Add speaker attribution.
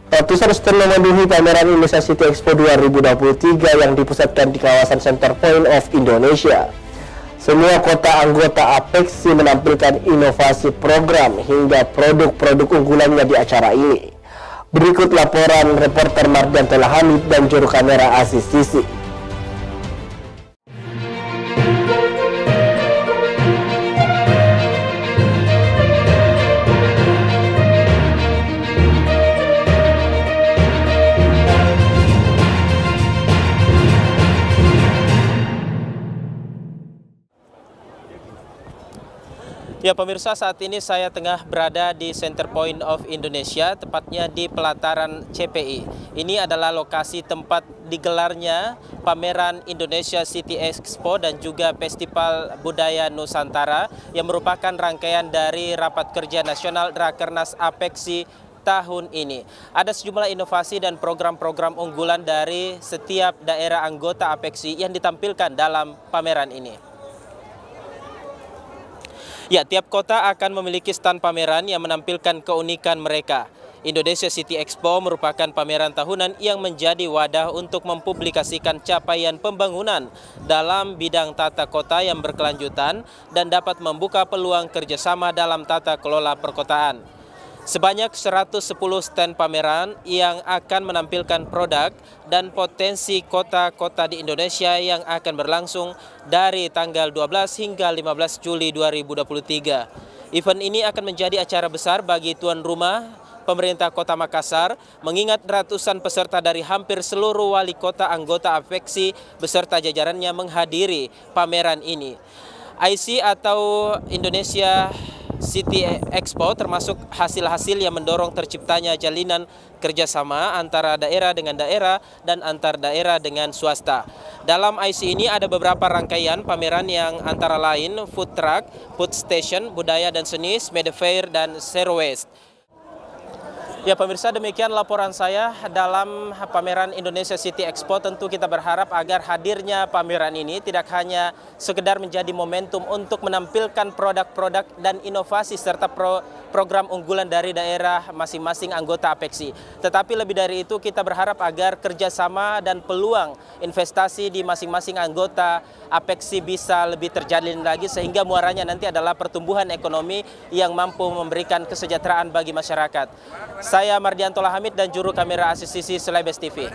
Speaker 1: Ratusan stand memenuhi pameran Indonesia City Expo 2023 yang dipusatkan di kawasan Center Point of Indonesia. Semua kota anggota APEXI menampilkan inovasi program hingga produk-produk unggulannya di acara ini. Berikut laporan reporter Mardianto Lahamid dan juru kamera Aziz Sisi.
Speaker 2: Ya pemirsa, saat ini saya tengah berada di Center Point of Indonesia, tepatnya di pelataran CPI. Ini adalah lokasi tempat digelarnya pameran Indonesia City Expo dan juga Festival Budaya Nusantara yang merupakan rangkaian dari Rapat Kerja Nasional Rakernas APEXI tahun ini. Ada sejumlah inovasi dan program-program unggulan dari setiap daerah anggota APEXI yang ditampilkan dalam pameran ini. Ya, tiap kota akan memiliki stand pameran yang menampilkan keunikan mereka. Indonesia City Expo merupakan pameran tahunan yang menjadi wadah untuk mempublikasikan capaian pembangunan dalam bidang tata kota yang berkelanjutan dan dapat membuka peluang kerjasama dalam tata kelola perkotaan. Sebanyak 110 stand pameran yang akan menampilkan produk dan potensi kota-kota di Indonesia yang akan berlangsung dari tanggal 12 hingga 15 Juli 2023. Event ini akan menjadi acara besar bagi tuan rumah pemerintah Kota Makassar, mengingat ratusan peserta dari hampir seluruh wali kota anggota APEXI beserta jajarannya menghadiri pameran ini. IC atau Indonesia City Expo termasuk hasil-hasil yang mendorong terciptanya jalinan kerjasama antara daerah dengan daerah dan antar daerah dengan swasta. Dalam IC ini ada beberapa rangkaian pameran yang antara lain food truck, food station, budaya dan seni, Mede Fair, dan Zero Waste. Ya pemirsa, demikian laporan saya dalam pameran Indonesia City Expo. Tentu kita berharap agar hadirnya pameran ini tidak hanya sekedar menjadi momentum untuk menampilkan produk-produk dan inovasi serta program unggulan dari daerah masing-masing anggota APEXI. Tetapi lebih dari itu kita berharap agar kerjasama dan peluang investasi di masing-masing anggota APEXI bisa lebih terjalin lagi sehingga muaranya nanti adalah pertumbuhan ekonomi yang mampu memberikan kesejahteraan bagi masyarakat. Saya Mardianto Lahamid dan juru kamera Aziz Sisi, Selebes TV.